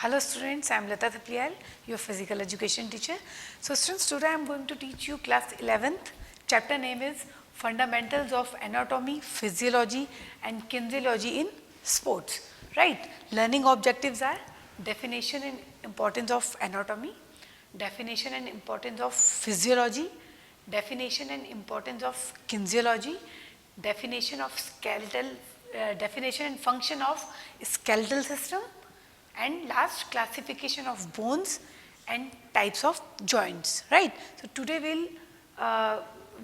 Hello students, I am Lata Thapiyal, your physical education teacher. So students, today I am going to teach you class 11th. Chapter name is Fundamentals of Anatomy, Physiology and Kinesiology in Sports. Right? Learning objectives are definition and importance of anatomy, definition and importance of physiology, definition and importance of kinesiology, definition of definition and function of skeletal system, and last classification of bones and types of joints, right? So today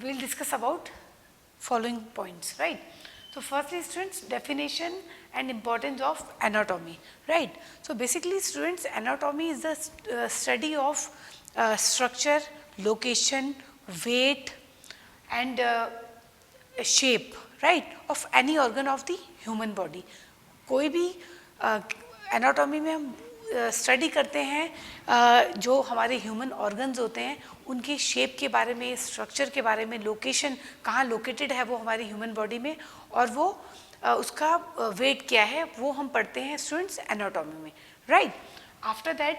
we'll discuss about following points, right? So firstly students, definition and importance of anatomy, right? So basically students, anatomy is the study of structure, location, weight and shape, right, of any organ of the human body. कोई भी anatomy में हम study करते हैं जो हमारे human organs होते हैं उनके शेप के बारे में, स्ट्रक्चर के बारे में, लोकेशन कहाँ लोकेटेड है वो हमारे ह्यूमन बॉडी में, और वो उसका वेट क्या है वो हम पढ़ते हैं स्टूडेंट्स एनाटॉमी में, राइट. आफ्टर दैट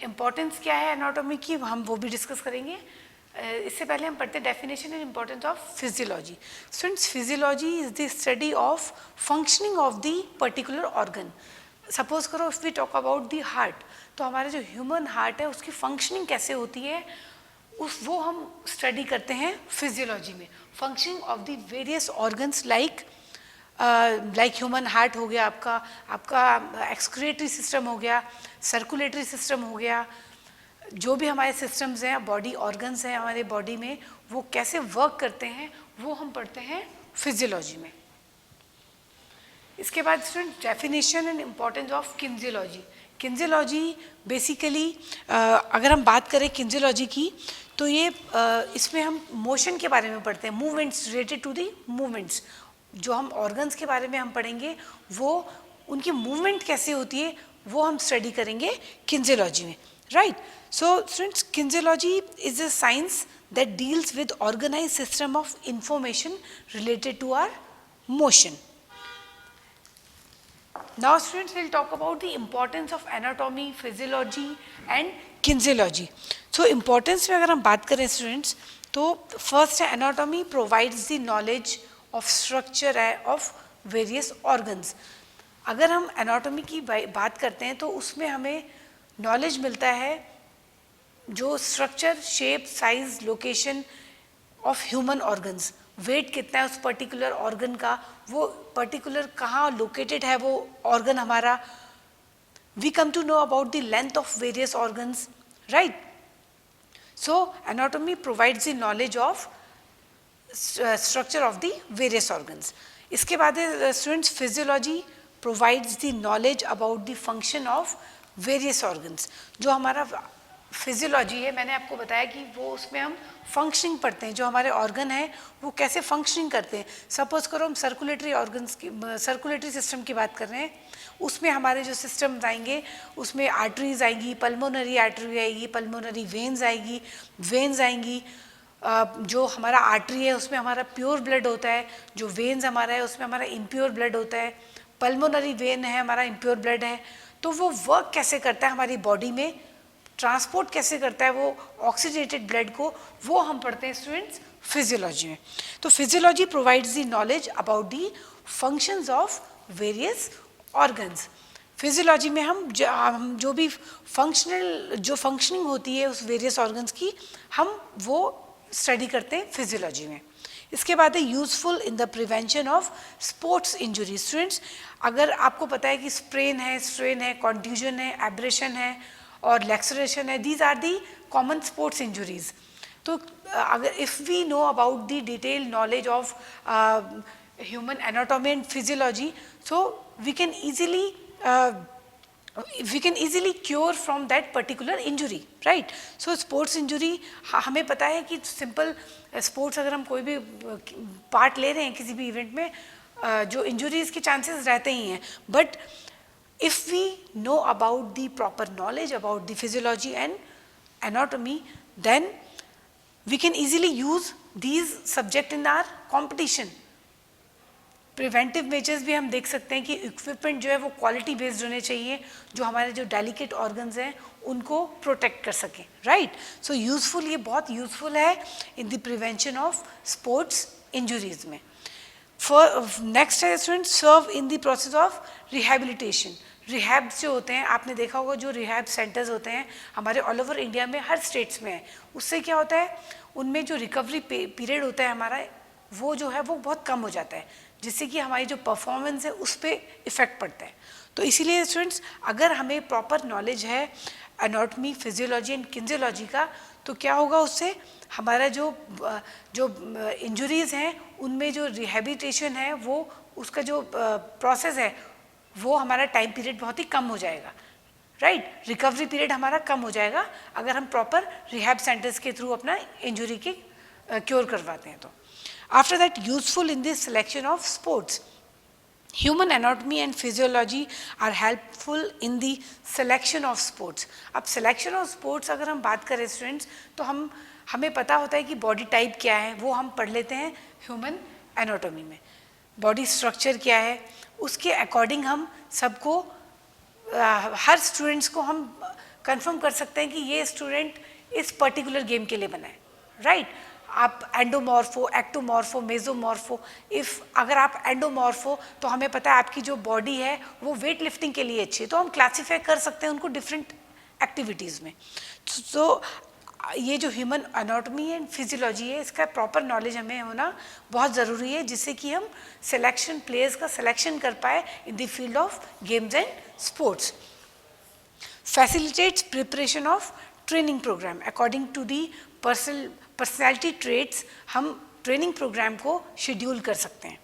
इम्पोर्टेंस क्या है एनाटॉमी की हम वो भी डिस्कस करेंगे. इससे पहले हम पढ़ते हैं definition and importance of physiology. Students, physiology is the study of functioning of the particular organ. Suppose करो if we talk about the heart, तो हमारा जो ह्यूमन हार्ट है उसकी फंक्शनिंग कैसे होती है वो हम स्टडी करते हैं फिजियोलॉजी में. Functioning of the various organs like human heart हो गया, आपका एक्सक्रीटरी सिस्टम हो गया, सर्कुलेटरी सिस्टम हो गया, जो भी हमारे सिस्टम्स हैं, बॉडी ऑर्गन्स हैं हमारे बॉडी में, वो कैसे वर्क करते हैं वो हम पढ़ते हैं फिजियोलॉजी में. इसके बाद student, definition and importance of kinesiology. Kinesiology basically अगर हम बात करें किनेसियोलॉजी की तो ये इसमें हम मोशन के बारे में पढ़ते हैं, movements related to the movements. जो हम ऑर्गन्स के बारे में हम पढ़ेंगे वो उनकी मूवमेंट कैसे होती है वो हम स्टडी करेंगे किनेसियोलॉजी में, right. So students, kinesiology is a science that deals with organized system of information related to our motion. Now students, we'll talk about the importance of anatomy, physiology and kinesiology. So importance में अगर हम बात करें students, तो first है anatomy provides the knowledge of structure of various organs. अगर हम anatomy की बात करते हैं तो उसमें हमें knowledge मिलता है जो structure, shape, size, location of human organs, weight कितना है उस पर्टिकुलर ऑर्गन का, वो पर्टिकुलर कहाँ लोकेटेड है वो ऑर्गन हमारा. We come to know about the length of various organs, right. So anatomy provides the knowledge of structure of the various organs. इसके बाद students, physiology provides the knowledge about the function of various organs. जो हमारा physiology है, मैंने आपको बताया कि वो उसमें हम फंक्शनिंग पढ़ते हैं, जो हमारे ऑर्गन है वो कैसे फंक्शनिंग करते हैं. सपोज करो हम सर्कुलेटरी ऑर्गन्स की, सर्कुलेटरी सिस्टम की बात कर रहे हैं, उसमें हमारे जो सिस्टम्स आएंगे उसमें आर्टरीज आएंगी, पल्मोनरी आर्टरी आएगी, पल्मोनरी वेन्स आएंगी. जो हमारा आर्टरी है उसमें हमारा प्योर ब्लड होता है, जो वेन्स हमारा है उसमें हमारा इम्प्योर ब्लड होता है. पल्मोनरी वेन है हमारा इम्प्योर ब्लड है. तो वो वर्क कैसे करता है हमारी बॉडी में, ट्रांसपोर्ट कैसे करता है वो ऑक्सीडेटेड ब्लड को, वो हम पढ़ते हैं स्टूडेंट्स फिजियोलॉजी में. तो physiology provides the knowledge about the functions of various organs. Physiology में हम जो भी फंक्शनिंग होती है उस वेरियस ऑर्गन्स की, हम वो स्टडी करते हैं फिजियोलॉजी में. इसके बाद है useful in the prevention of sports injury. Students, अगर आपको पता है कि स्ट्रेन है, कॉन्ट्यूजन है, एब्रेशन है और लैक्सरेशन है, these are the common sports injuries. तो अगर if we know about the detail knowledge of human anatomy and physiology, so we can easily cure from that particular injury, right. So sports injury हमें पता है कि simple sports अगर हम कोई भी पार्ट ले रहे हैं किसी भी इवेंट में, जो इंजुरीज के चांसेस रहते ही हैं, but if we know about the proper knowledge about the physiology and anatomy, then we can easily use these subjects in our competition. Preventive measures भी हम देख सकते हैं कि इक्विपमेंट जो है वो क्वालिटी बेस्ड होने चाहिए, जो हमारे जो डेलिकेट ऑर्गन्स हैं उनको प्रोटेक्ट कर सकें, राइट. सो यूज़फुल, ये बहुत यूज़फुल है in the prevention of sports injuries में. नेक्स्ट है student, serve in the process of rehabilitation. Rehabs जो होते हैं, आपने देखा होगा जो रिहैब सेंटर्स होते हैं हमारे ऑल ओवर इंडिया में हर स्टेट्स में है. उससे क्या होता है, उनमें जो रिकवरी पीरियड होता है हमारा, वो जो है वो बहुत कम हो जाता है, जिससे कि हमारी जो परफॉर्मेंस है उस पर इफ़ेक्ट पड़ता है. तो इसीलिए स्टूडेंट्स, अगर हमें प्रॉपर नॉलेज है एनाटॉमी, फिजियोलॉजी एंड किनेसियोलॉजी का, तो क्या होगा उससे, हमारा जो इंजरीज़ हैं उनमें जो रिहेबिलिटेशन है, वो उसका जो प्रोसेस है वो हमारा टाइम पीरियड बहुत ही कम हो जाएगा, राइट. रिकवरी पीरियड हमारा कम हो जाएगा अगर हम प्रॉपर रिहैब सेंटर्स के थ्रू अपना इंजरी की क्योर करवाते हैं. तो after that, useful in this selection of sports. Human anatomy and physiology are helpful in the selection of sports. अब selection of sports अगर हम बात करें स्टूडेंट्स, तो हमें पता होता है कि बॉडी टाइप क्या है, वो हम पढ़ लेते हैं ह्यूमन एनाटॉमी में. बॉडी स्ट्रक्चर क्या है, उसके अकॉर्डिंग हम सबको हर स्टूडेंट्स को हम कंफर्म कर सकते हैं कि ये स्टूडेंट इस पर्टिकुलर गेम के लिए बना है, राइट. आप एंडोमॉर्फो, एक्टोमॉर्फो, मेजोमॉर्फो. अगर आप एंडोमॉर्फो, तो हमें पता है आपकी जो बॉडी है वो वेट लिफ्टिंग के लिए अच्छी है, तो हम क्लासीफाई कर सकते हैं उनको डिफरेंट एक्टिविटीज़ में. तो ये जो ह्यूमन एनाटॉमी एंड फिजियोलॉजी है, इसका प्रॉपर नॉलेज हमें होना बहुत ज़रूरी है, जिससे कि हम सिलेक्शन, प्लेयर्स का सिलेक्शन कर पाए in the field of games and sports. Facilitates preparation of training programme according to the personality traits. हम ट्रेनिंग प्रोग्राम को शेड्यूल कर सकते हैं,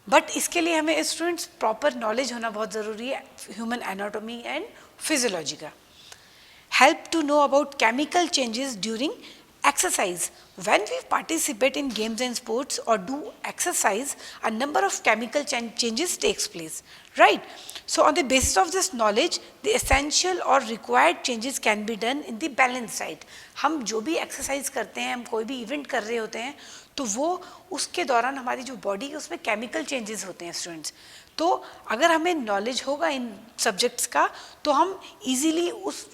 बट इसके लिए हमें स्टूडेंट्स प्रॉपर नॉलेज होना बहुत ज़रूरी है ह्यूमन एनाटॉमी एंड फिजियोलॉजी का. Help to know about chemical changes during exercise. When we participate in games and sports or do exercise, a number of chemical changes takes place, right? So on the basis of this knowledge, the essential or required changes can be done in the balance side. हम जो भी exercise करते हैं, हम कोई भी event कर रहे होते हैं, तो वो उसके दौरान हमारी जो body है उसमें chemical changes होते हैं students. तो अगर हमें knowledge होगा इन subjects का, तो हम easily उस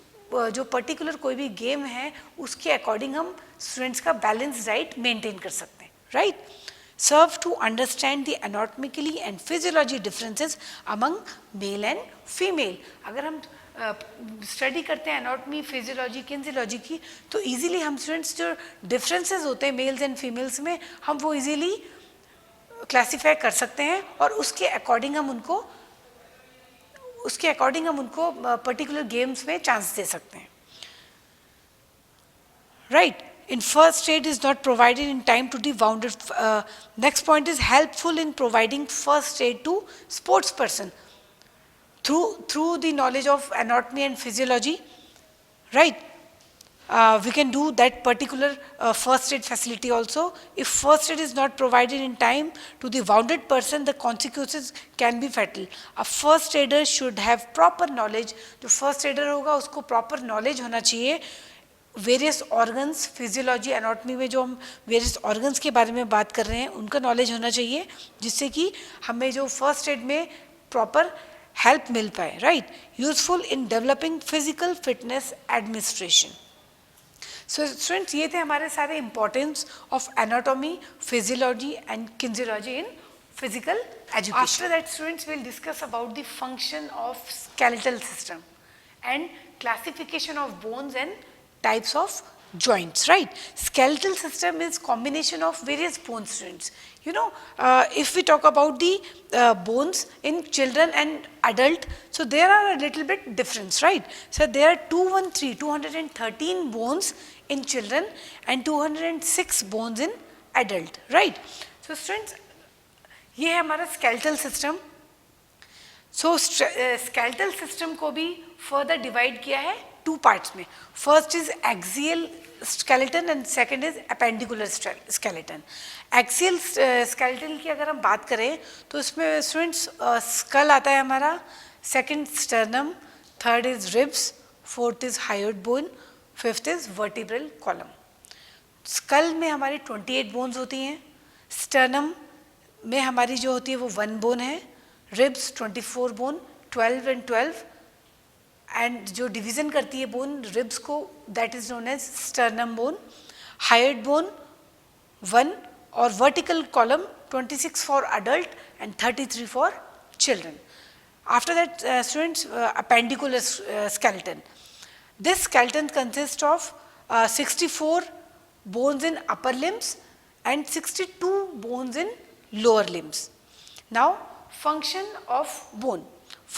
जो पर्टिकुलर कोई भी गेम है उसके अकॉर्डिंग हम स्टूडेंट्स का बैलेंस डाइट मेंटेन कर सकते हैं, right. Serve to understand the anatomically and physiology differences among male and female. अगर हम स्टडी करते हैं एनाटॉमी, फिजियोलॉजी, किनेसियोलॉजी की, तो इजीली हम स्टूडेंट्स जो डिफरेंसेस होते हैं मेल्स एंड फीमेल्स में, हम वो इजीली क्लासीफाई कर सकते हैं और उसके अकॉर्डिंग हम उनको पर्टिकुलर गेम्स में चांस दे सकते हैं, right. In first aid is not provided in time to the wounded. Next point is helpful in providing first aid to sports person through the knowledge of anatomy and physiology, right. We can do that particular first aid facility also. If first aid is not provided in time to the wounded person, the consequences can be fatal. A first aider should have proper knowledge. जो first aider होगा उसको proper knowledge होना चाहिए various organs, physiology, anatomy में जो हम various organs के बारे में बात कर रहे हैं उनका knowledge होना चाहिए, जिससे कि हमें जो first aid में proper help मिल पाए, right. Useful in developing physical fitness administration. So students, ये थे हमारे सारे importance of anatomy, physiology and kinesiology in physical education. After that, students will discuss about the function of skeletal system and classification of bones and types of joints, right. Skeletal system is combination of various bones, students. You know, if we talk about the bones in children and adult, so there are a little bit difference, right. So there are 213 bones in children and 206 bones in adult, right. So students, ये है हमारा skeletal system. So skeletal system को भी further divide किया है two parts में. First is axial skeleton and second is appendicular skeleton. Axial skeleton की अगर हम बात करें तो इसमें students skull आता है हमारा, second sternum, third is ribs, fourth is hyoid bone, fifth is vertebral column. Skull में हमारी 28 bones होती हैं, sternum में हमारी जो होती है वो 1 बोन है, रिब्स 24 बोन, 12 एंड 12, एंड जो डिवीजन करती है बोन रिब्स को that is known as sternum bone, hyoid bone 1 और vertical column 26 for adult and 33 for children. After that, students, appendicular skeleton. This skeleton consists of 64 bones in upper limbs and 62 bones in lower limbs. Now, function of bone.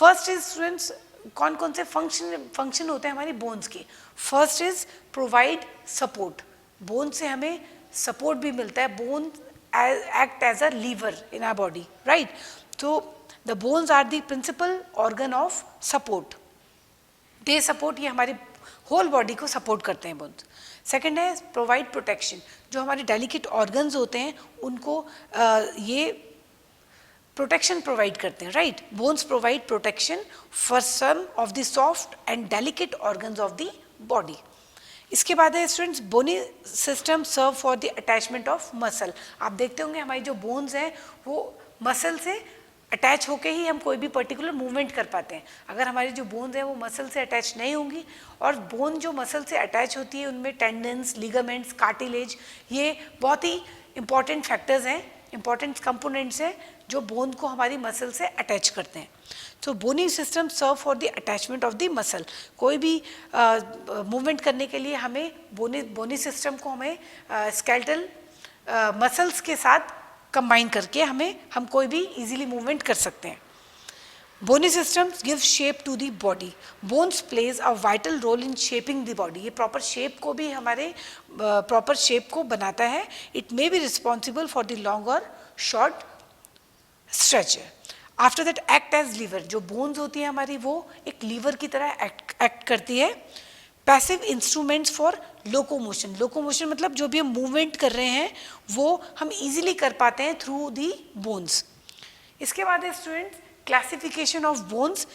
First is, students, कौन कौन से function होते हैं हमारी bones के. First is provide support. Bone से हमें support भी मिलता है. Bone act as a lever in our body, right? So the bones are the principal organ of support. They support, ये हमारी whole body को support करते हैं bones. Second है provide protection. जो हमारे delicate organs होते हैं उनको ये protection provide करते हैं, right? Bones provide protection for some of the soft and delicate organs of the body. इसके बाद है students bony system serve for the attachment of muscle. आप देखते होंगे हमारी जो बोन्स हैं वो मसल से अटैच होके ही हम कोई भी पर्टिकुलर मूवमेंट कर पाते हैं. अगर हमारी जो बोन्स हैं वो मसल से अटैच नहीं होंगी, और बोन जो मसल से अटैच होती है उनमें टेंडन्स, लिगामेंट्स, कार्टिलेज, ये बहुत ही इंपॉर्टेंट फैक्टर्स हैं, इंपॉर्टेंट कंपोनेंट्स हैं जो बोन को हमारी मसल से अटैच करते हैं. तो bony system serve for the attachment of the muscle. कोई भी मूवमेंट करने के लिए हमें बोनी सिस्टम को हमें स्केलेटल मसल्स के साथ कंबाइन करके हम कोई भी इजीली मूवमेंट कर सकते हैं. Bony systems give shape to the body. Bones plays a vital role in shaping the body. ये प्रॉपर शेप को भी हमारे प्रॉपर शेप को बनाता है. It may be responsible for the long or short stature. After that act as lever. जो bones होती है हमारी वो एक लीवर की तरह एक्ट करती है. Passive instruments for locomotion. Locomotion मतलब जो भी हम मूवमेंट कर रहे हैं वो हम इजीली कर पाते हैं थ्रू दी बोन्स. इसके बाद है students classification of bones.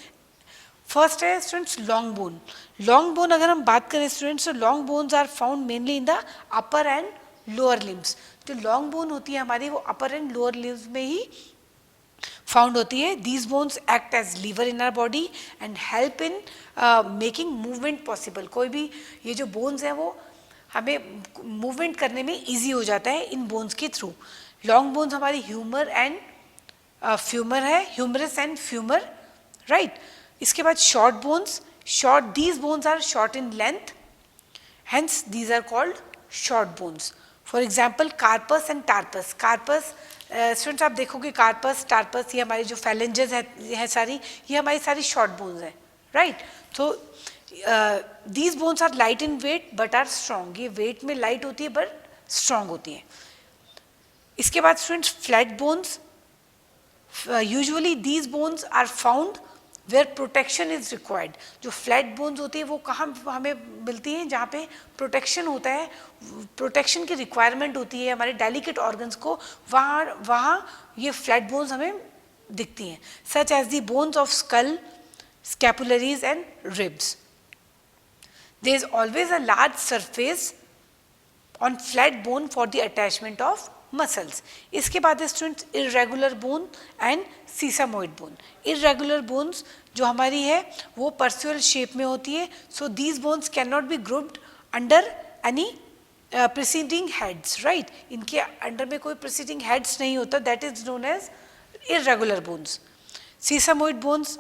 First है students long bone. Long bone अगर हम बात करें स्टूडेंट्स तो long bones are found mainly in the upper and lower limbs. जो लॉन्ग बोन होती है हमारी वो अपर एंड लोअर लिम्स में ही फाउंड होती है. These bones act as lever in our body and help in making movement possible. कोई भी ये जो बोन्स हैं वो हमें मूवमेंट करने में इजी हो जाता है इन बोन्स के थ्रू. लॉन्ग बोन्स हमारी ह्यूमर एंड फ्यूमर है, ह्यूमरस एंड फ्यूमर, राइट. इसके बाद short bones. Short these bones are short in length, hence these are called short bones. For example carpus and tarsus. Carpus students आप देखोगे corpus टार्पस ये हमारी जो phalanges है सारी, ये हमारी सारी शॉर्ट बोन्स हैं, राइट. तो these bones are light in weight but are strong. ये वेट में लाइट होती है बट स्ट्रॉन्ग होती है. इसके बाद students flat bones. Usually these bones are found where protection is required. जो फ्लैट बोन्स होती है वो कहाँ हमें मिलती हैं जहाँ पे प्रोटेक्शन होता है, प्रोटेक्शन की रिक्वायरमेंट होती है हमारे डेलिकेट ऑर्गन्स को, वहाँ ये फ्लैट बोन्स हमें दिखती हैं. Such as the bones of skull, scapulae and ribs. There is always a large surface on flat bone for the attachment of muscles. इसके बाद students irregular bone and sesamoid bone. Irregular bones जो हमारी है वो peculiar shape में होती है. So these bones can not be grouped under any preceding heads, right. इनके अंडर में कोई प्रिसीडिंग हेड्स नहीं होता, that is known as irregular bones. Sesamoid bones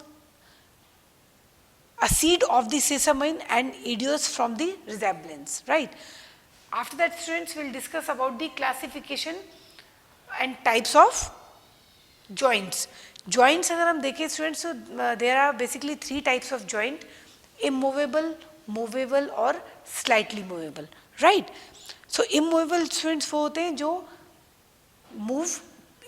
a seed of the sesamoid and idios from the resemblance, right. After that students will discuss about the classification and types of joints. Joints अगर हम देखें students so there are basically 3 types of joint: immovable, movable और slightly movable, right. So immovable students वो होते हैं जो move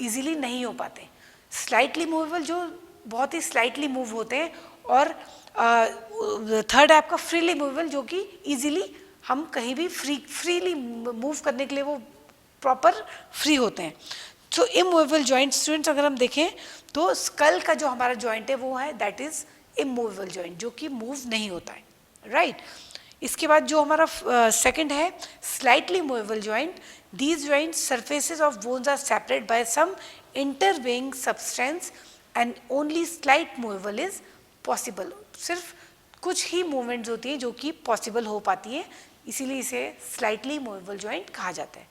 easily नहीं हो पाते. Slightly movable जो बहुत ही slightly move होते हैं, और थर्ड है आपका फ्रीली मूवेबल जो कि इजीली हम कहीं भी फ्रीली मूव करने के लिए वो प्रॉपर फ्री होते हैं. सो इमूवेबल जॉइंट स्टूडेंट्स अगर हम देखें तो स्कल का जो हमारा जॉइंट है वो है दैट इज इमूवेबल जॉइंट जो कि मूव नहीं होता है, राइट. इसके बाद जो हमारा सेकंड है slightly movable joint. These joint surfaces of bones are separate by some intervening substance and only slight movable is possible. सिर्फ कुछ ही मूवमेंट्स होती हैं जो कि पॉसिबल हो पाती हैं, इसीलिए इसे स्लाइटली मूवेबल जॉइंट कहा जाता है.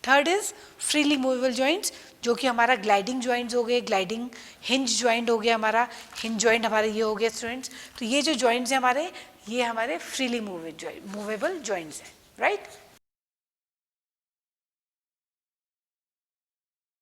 Third is freely movable joints, जो कि हमारा ग्लाइडिंग जॉइंट्स हो गए, ग्लाइडिंग हिंज जॉइंट हो गया, हमारा हिंज जॉइंट हमारे ये हो गया स्टूडेंट्स. तो ये जो जॉइंट्स हैं हमारे, ये हमारे फ्रीली मूवेबल जॉइंट्स हैं, राइट.